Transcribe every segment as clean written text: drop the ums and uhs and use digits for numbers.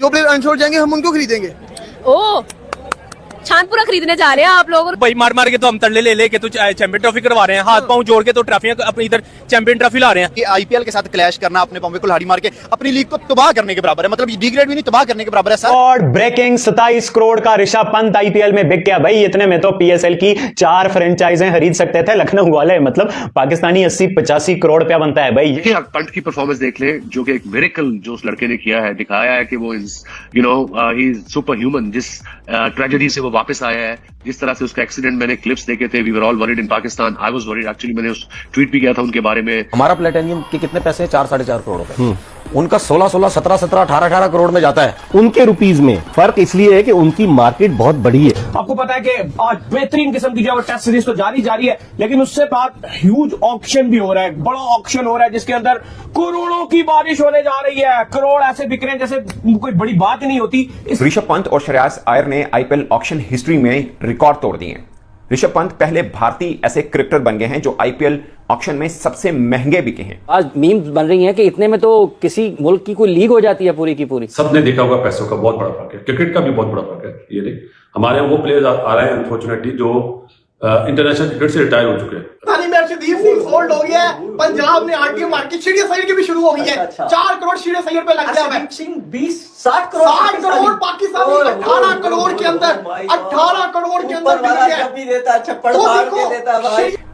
जो प्लेयर अनशोर जाएंगे हम उनको खरीदेंगे। ओ चांदपुरा खरीदने जा रहे हैं आप लोग? भाई मार मार के तो हम तरले ले लेके तो चैंपियन ट्रॉफी करवा रहे हैं, हाथ पांव जोड़ के तो ट्रॉफियां अपनी इधर चैंपियन ट्रॉफी ला रहे हैं। कि आईपीएल के साथ क्लैश करना, अपने पांव पे कुल्हाड़ी मार के अपनी लीग को तबाह करने के बराबर है, मतलब डिग्रेड भी नहीं तबाह करने के बराबर है सर। और ब्रेकिंग 27 करोड़ का ऋषभ पंत आईपीएल में बिक गया भाई। इतने में तो पीएसएल की 4 फ्रेंचाइजें खरीद सकते थे लखनऊ वाले। मतलब पाकिस्तानी 80-85 करोड़ रुपया बनता है भाई। देखिए पंत की परफॉर्मेंस देख ले, जो कि एक मिरेकल जो उस लड़के ने किया है, दिखाया है कि वो ही इज सुपर ह्यूमन। जिस ट्रेजेडी से वो वापस आया है, जिस तरह से उसका एक्सीडेंट, मैंने क्लिप्स देखे थे, we were all worried in Pakistan, I was worried actually. मैंने उस ट्वीट भी किया था उनके बारे में। हमारा प्लेटिनियम के कितने पैसे हैं? 4-4.5 करोड़ रुपए। उनका 16-16, 17-17, 18-18 करोड़ में जाता है। उनके रुपीज में फर्क इसलिए है कि उनकी मार्केट बहुत बड़ी है। आपको पता है कि आज बेहतरीन किस्म की जो टेस्ट सीरीज तो जारी है, लेकिन उससे बाद ह्यूज ऑक्शन भी हो रहा है, बड़ा ऑक्शन हो रहा है, जिसके अंदर करोड़ों की बारिश होने जा रही है। करोड़ ऐसे बिक रहे हैं जैसे कोई बड़ी बात ही नहीं होती। ऋषभ पंत और श्रेयस अय्यर ने आईपीएल ऑक्शन हिस्ट्री में रिकॉर्ड तोड़ दिए हैं। ऋषभ पंत पहले भारतीय ऐसे क्रिकेटर बन गए हैं जो आईपीएल ऑक्शन में सबसे महंगे बिके हैं। आज मीम्स बन रही हैं कि इतने में तो किसी मुल्क की कोई लीग हो जाती है पूरी की पूरी। सबने देखा होगा पैसों का बहुत बड़ा फर्क है, क्रिकेट का भी बहुत बड़ा फर्क है। ये नहीं, हमारे यहाँ वो प्लेयर्स आ रहे हैं अनफॉर्चुनेटली जो इंटरनेशनल क्रिकेट से रिटायर हो चुके हैं। सोल्ड हो गया है। पंजाब ने आरटीएम मार्केट शीडे सैयद की भी शुरू हो गई है। 4 करोड़ शीडे सैयद पे लग गया है। 60 करोड़ पाकिस्तानी 18 करोड़ के अंदर 18 करोड़ के अंदर बिक गया।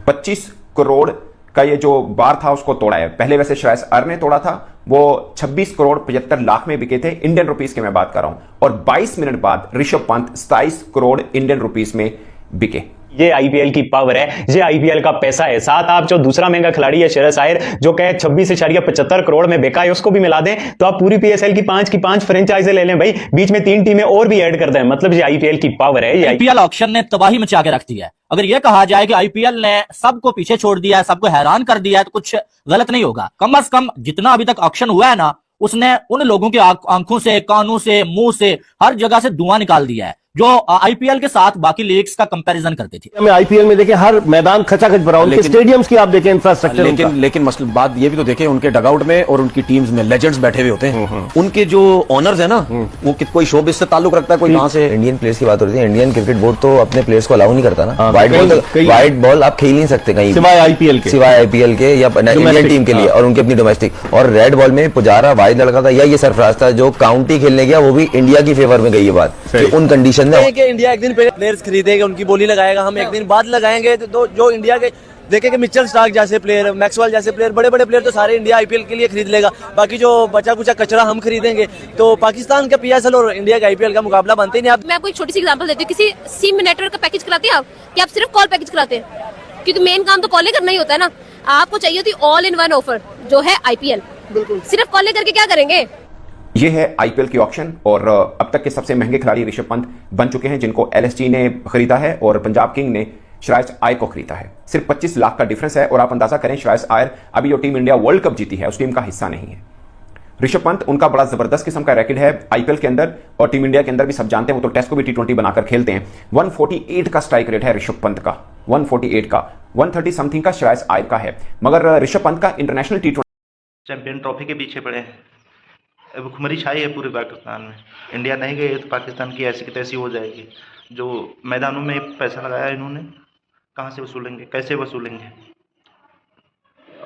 25 करोड़ का ये जो बार था उसको तोड़ा है। पहले वैसे श्रेयस अय्यर ने तोड़ा था, वो 26 करोड़ 75 लाख में बिके थे, इंडियन रुपीस के मैं बात कर रहा हूं। और 22 मिनट बाद ऋषभ पंत 27 करोड़ इंडियन रुपीस में बिके। ये आईपीएल की पावर है, ये आईपीएल का पैसा है। साथ आप जो दूसरा महंगा खिलाड़ी है श्रेयस अय्यर, जो कहे 26.75 करोड़ में बेका है, उसको भी मिला दें तो आप पूरी पीएसएल की 5 फ्रेंचाइजें ले लें भाई। बीच में 3 टीमें और भी ऐड कर दें। मतलब ये आईपीएल की पावर है। आईपीएल ऑक्शन ने तबाही मचा के रख दी है। अगर यह कहा जाए कि आईपीएल ने सबको पीछे छोड़ दिया है, सबको हैरान कर दिया है, तो कुछ गलत नहीं होगा। कम से कम जितना अभी तक ऑक्शन हुआ है ना, उसने उन लोगों की आंखों से, कानों से, मुंह से, हर जगह से धुआं निकाल दिया है जो आईपीएल के साथ बाकी लीग्स का कंपैरिजन करते थे। हमें आईपीएल में देखें हर मैदान खचाखच भरा, उनके स्टेडियम्स की आप देखें इंफ्रास्ट्रक्चर। लेकिन मसला बात ये भी तो देखें, उनके डगआउट में और उनकी टीम्स में लेजेंड्स बैठे हुए होते हैं। उनके जो ओनर्स है ना, वो कोई शोबिज से ताल्लुक रखता है, कोई कहां से। इंडियन प्लेयर्स की बात हो रही है, इंडियन क्रिकेट बोर्ड तो अपने प्लेयर्स को अलाउ नहीं करता ना। वाइट बॉल आप खेल नहीं सकते कहीं सिवाय आईपीएल के या इंडियन टीम के लिए और उनकी अपनी डोमेस्टिक। और रेड बॉल में पुजारा वाइड लड़का था या ये सरफराज था जो काउंटी खेलने गया, वो भी इंडिया की फेवर में गई। ये बात उन कंडीशन में इंडिया एक दिन पहले प्लेयर्स खरीदेगा, उनकी बोली लगाएगा, हम एक दिन बाद लगाएंगे। तो जो इंडिया के देखेंगे मिचेल स्टार्क जैसे प्लेयर, मैक्सवेल जैसे प्लेयर, बड़े बड़े प्लेयर तो सारे इंडिया आईपीएल के लिए खरीद लेगा। बाकी जो बचा कुचा कचरा हम खरीदेंगे। तो पाकिस्तान का पीएसएल और इंडिया का आईपीएल का मुकाबला बनते ही नहीं। मैं आपको एक छोटी सी एग्जांपल देती हूँ। किसी सिम नेटवर्क का पैकेज कराते हैं आप, कि आप सिर्फ कॉल पैकेज कराते हैं? क्योंकि मेन काम तो कॉल करना ही होता है ना। आपको चाहिए होती ऑल इन वन ऑफर जो है आईपीएल। बिल्कुल, सिर्फ कॉल करके क्या करेंगे? ये है आईपीएल की ऑक्शन और अब तक के सबसे महंगे खिलाड़ी ऋषभ पंत बन चुके हैं, जिनको एलएसजी ने खरीदा है और पंजाब किंग ने श्रेयस अय्यर को खरीदा है। सिर्फ 25 लाख का डिफरेंस है। और आप अंदाजा करें, श्रेयस अय्यर अभी जो टीम इंडिया वर्ल्ड कप जीती है उस टीम का हिस्सा नहीं है। ऋषभ पंत उनका बड़ा जबरदस्त किस्म का रैकेट है आईपीएल के अंदर और टीम इंडिया के अंदर भी। सब जानते हैं वो तो टेस्ट को भी T20 बनाकर खेलते हैं। 148 का स्ट्राइक रेट है ऋषभ पंत का, 148 का। 130 समथिंग का श्रेयस अय्यर का है। मगर ऋषभ पंत का इंटरनेशनल T20 चैंपियन ट्रॉफी के पीछे पड़े हैं। भुखमरी छाई है पूरे पाकिस्तान में। इंडिया नहीं गई तो पाकिस्तान की ऐसी की तैसी हो जाएगी। जो मैदानों में पैसा लगाया इन्होंने, कहाँ से वसूलेंगे, कैसे वसूलेंगे?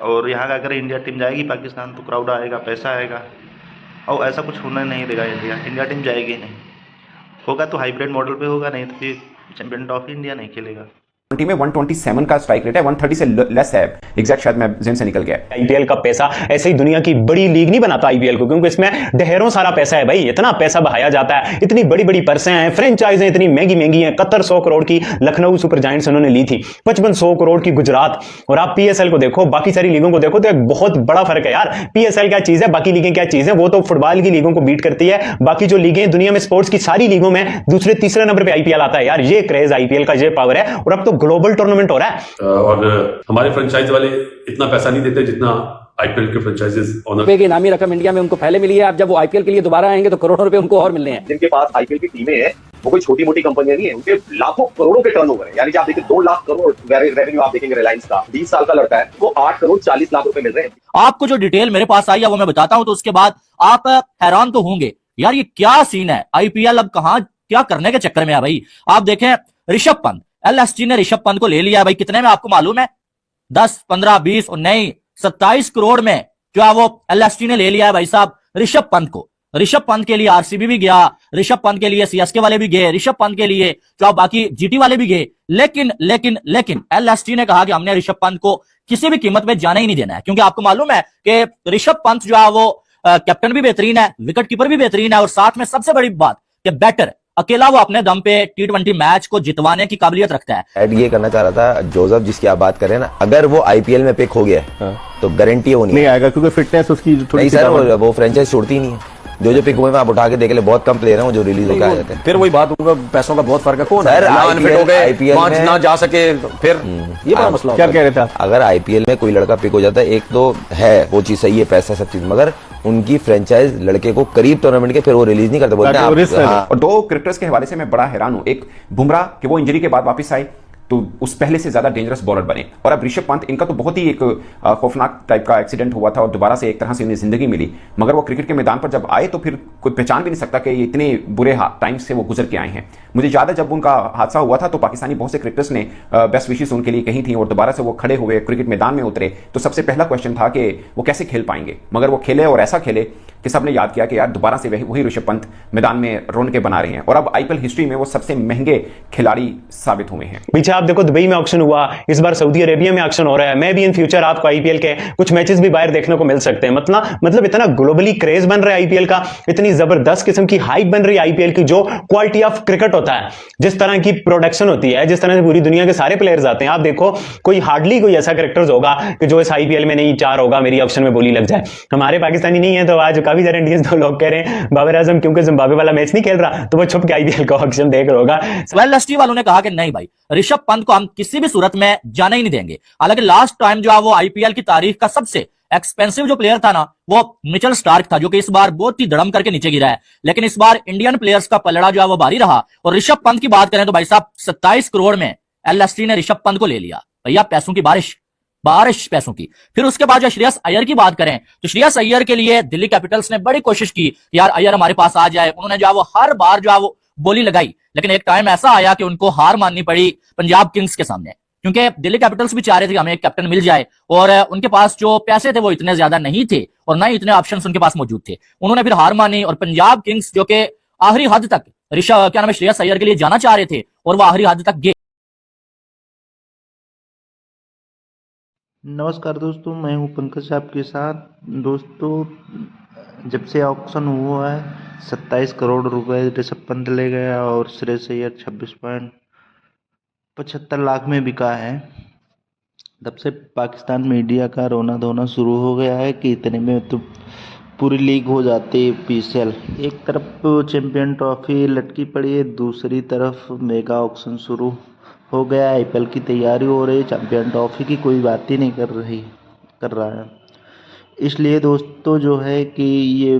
और यहाँ का अगर इंडिया टीम जाएगी पाकिस्तान तो क्राउड आएगा, पैसा आएगा, और ऐसा कुछ होना नहीं देगा। इंडिया टीम जाएगी नहीं, होगा तो हाइब्रिड मॉडल पे होगा, नहीं तो फिर चैंपियन ट्रॉफी इंडिया नहीं खेलेगा। में 127 का स्ट्राइक रेट है, 130 से लेस है एग्जैक्ट, शायद मैं जेन से निकल गया। आईपीएल का पैसा ऐसे ही दुनिया की बड़ी लीग नहीं बनाता आईपीएल को, क्योंकि इसमें ढेरों सारा पैसा है भाई। इतना पैसा बहाया जाता है, इतनी बड़ी बड़ी पर्सें हैं, फ्रेंचाइजें इतनी महंगी महंगी हैं। 100 करोड़ की लखनऊ सुपर जायंट्स उन्होंने ली थी, 5500 करोड़ की गुजरात। और आप पीएसएल को देखो, बाकी सारी लीगों को देखो, तो एक बहुत बड़ा फर्क है यार। पीएसएल क्या चीज है, बाकी लीगें क्या चीज है? वो तो फुटबॉल की लीगों को बीट करती है। बाकी जो लीगें दुनिया में स्पोर्ट्स की सारी लीगों में दूसरे तीसरे नंबर पर आईपीएल आता है यार। ये क्रेज आईपीएल का, ये पावर है। और अब तो ग्लोबल टूर्नामेंट हो रहा है। और हमारे फ्रेंचाइज वाले इतना पैसा नहीं देते जितना आईपीएल के फ्रेंचाइजेस ओनर की इनामी रकम इंडिया में उनको पहले मिली है। अब जब वो आईपीएल के लिए दोबारा आएंगे तो करोड़ों रुपए उनको और मिलने हैं। जिनके पास आईपीएल की टीमें हैं, वो कोई छोटी मोटी कंपनियां नहीं है, उनके लाखों करोड़ों के टर्नओवर है। यानी कि आप देखिए 2 लाख करोड़ रेवेन्यू आप देखेंगे रिलायंस का, 20 साल का लड़का है, वो 8 करोड़ 40 लाख रुपए मिल रहे हैं। आपको जो डिटेल मेरे पास आई है वो मैं बताता हूं, तो उसके बाद आप हैरान तो होंगे यार ये क्या सीन है, आईपीएल अब कहां क्या करने के चक्कर में है भाई। आप देखें ऋषभ पंत, एलएसजी ने ऋषभ पंत को ले लिया भाई, कितने में आपको मालूम है? 10, 15, 20 और नहीं 27 करोड़ में जो है वो एलएसजी ने ले लिया है भाई साहब ऋषभ पंत को। ऋषभ पंत के लिए आरसीबी भी गया, ऋषभ पंत के लिए सीएसके वाले भी गए, ऋषभ पंत के लिए जो बाकी जीटी वाले भी गए, लेकिन एलएसजी ने कहा कि हमने ऋषभ पंत को किसी भी कीमत पे जाने ही नहीं देना है, क्योंकि आपको मालूम है कि ऋषभ पंत जो है वो कैप्टन भी बेहतरीन है, विकेट कीपर भी बेहतरीन है, और साथ में सबसे बड़ी बात कि बैटर अकेला वो अपने दम पे T20 मैच को जितवाने की काबिलियत रखता है। ऐड ये करना चाह रहा था जोसेफ, जिसकी आप बात कर रहे हैं ना, अगर वो आईपीएल में पिक हो गया तो गारंटी है वो नहीं आएगा, क्योंकि फिटनेस उसकी नहीं सर, वो फ्रेंचाइज छोड़ती नहीं है। जो पिक हुए में आप उठा के देख ले, बहुत कम प्लेयर हैं जो रिलीज होकर आ जाते हैं। फिर वही बात होगा, पैसों का बहुत फर्क है। कौन सर अनफिट हो गए, आईपीएल मैच में ना जा सके, फिर ये बड़ा मसला। क्या कह रहे थे आप? अगर आईपीएल में कोई लड़का पिक हो जाता है, एक तो है वो चीज सही है, पैसा सब चीज, मगर उनकी फ्रेंचाइज लड़के को करीब टूर्नामेंट के फिर वो रिलीज नहीं करते, बोलते हैं। और दो क्रिकेटर्स के हवाले से मैं बड़ा हैरान हूं। एक बुमराह कि वो इंजरी के बाद वापस आए तो उस पहले से ज्यादा डेंजरस बॉलर बने, और अब ऋषभ पंत, इनका तो बहुत ही एक खौफनाक टाइप का एक्सीडेंट हुआ था और दोबारा से एक तरह से इन्हें जिंदगी मिली, मगर वो क्रिकेट के मैदान पर जब आए तो फिर कोई पहचान भी नहीं सकता कि ये इतने बुरे टाइम से वो गुजर के आए हैं। मुझे याद है जब उनका हादसा हुआ था तो पाकिस्तानी बहुत से क्रिकेटर्स ने बेस्ट विशेस उनके लिए कही थी, और दोबारा से वो खड़े हुए क्रिकेट मैदान में उतरे तो सबसे पहला क्वेश्चन था कि वो कैसे खेल पाएंगे, मगर वो खेले और ऐसा खेले कि सबने याद किया कि यार दोबारा से वही ऋषभ पंत मैदान में रौनकें बना रहे हैं, और अब आईपीएल हिस्ट्री में वो सबसे महंगे खिलाड़ी साबित हुए हैं। पीछे आप देखो दुबई में ऑक्शन हुआ, इस बार सऊदी अरेबिया में ऑक्शन हो रहा है। मैं भी इन फ्यूचर आपको आईपीएल के कुछ मैचेस भी बाहर देखने को मिल सकते हैं। मतलब इतना ग्लोबली क्रेज बन रहा है आईपीएल का, इतनी जबरदस्त किस्म की हाइप बन रही है आईपीएल की। जो क्वालिटी ऑफ क्रिकेट होता है, जिस तरह की प्रोडक्शन होती है, जिस तरह से पूरी दुनिया के सारे प्लेयर्स आते हैं, आप देखो कोई हार्डली कोई ऐसा कैरेक्टर्स होगा कि जो इस आईपीएल में नहीं 4 होगा मेरी ऑप्शन में बोली लग जाए। हमारे पाकिस्तानी नहीं है, तो आज काफी सारे इंडियंस तो लोग कह रहे हैं बाबर आजम क्योंकि जिम्बाब्वे वाला मैच नहीं खेल रहा तो वो छुप के आईपीएल का ऑक्शन देख रहा होगा। एलएसटी वालों ने कहा कि नहीं भाई, ऋषभ पंत को हम किसी भी सूरत में जाने ही नहीं देंगे। हालांकि लास्ट टाइम जो है वो आईपीएल की तारीख का सबसे एक्सपेंसिव जो प्लेयर था ना, वो मिचेल स्टार्क था, जो कि इस बार बहुत ही धड़म करके नीचे गिरा है। लेकिन इस बार इंडियन प्लेयर्स का पलड़ा जो है वो भारी रहा। और ऋषभ पंत की बात करें तो भाई साहब 27 करोड़ में एलएसटी ने ऋषभ पंत को ले लिया। भैया पैसों की बारिश पैसों की। फिर उसके बाद जो श्रेयस अय्यर की बात करें तो श्रेयस अय्यर के लिए दिल्ली कैपिटल्स ने बड़ी कोशिश की कि यार अय्यर हमारे पास आ जाए। उन्होंने जो है वो हर बार जो है वो बोली लगाई, लेकिन एक टाइम ऐसा आया कि उनको हार माननी पड़ी पंजाब किंग्स के सामने, क्योंकि दिल्ली कैपिटल्स भी चाह रहे थे कि हमें एक कैप्टन मिल जाए, और उनके पास जो पैसे थे वो इतने ज्यादा नहीं थे और ना ही इतने ऑप्शंस उनके पास मौजूद थे। उन्होंने फिर हार मानी और पंजाब किंग्स जो कि आखिरी हद तक श्रेयस अय्यर के लिए जाना चाह रहे थे और वो आखिरी हद तक गए। नमस्कार दोस्तों, मैं हूं पंकज आपके साथ। दोस्तों, जब से ऑक्शन हुआ है 27 करोड़ रुपए ऋषभ पंत ले गया और श्रेयस अय्यर 26.75 लाख में बिका है। तब से पाकिस्तान मीडिया का रोना धोना शुरू हो गया है कि इतने में तो पूरी लीग हो जाती है पीसीएल। एक तरफ चैंपियन ट्रॉफी लटकी पड़ी है, दूसरी तरफ मेगा ऑक्शन शुरू हो गया। आईपीएल की तैयारी हो रही है, चैंपियन ट्रॉफी की कोई बात ही नहीं कर रहा है। इसलिए दोस्तों जो है कि ये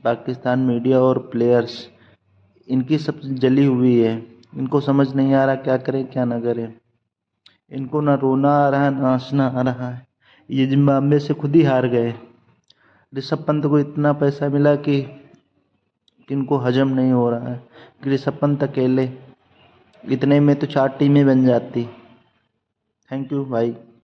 पाकिस्तान मीडिया और प्लेयर्स, इनकी सब जली हुई है। इनको समझ नहीं आ रहा क्या करें क्या ना करें। इनको ना रोना आ रहा है ना हंसना आ रहा है। ये जिम्बाब्वे से खुद ही हार गए। ऋषभ पंत को इतना पैसा मिला कि इनको हजम नहीं हो रहा है कि ऋषभ पंत अकेले, इतने में तो 4 टीमें बन जाती। थैंक यू भाई।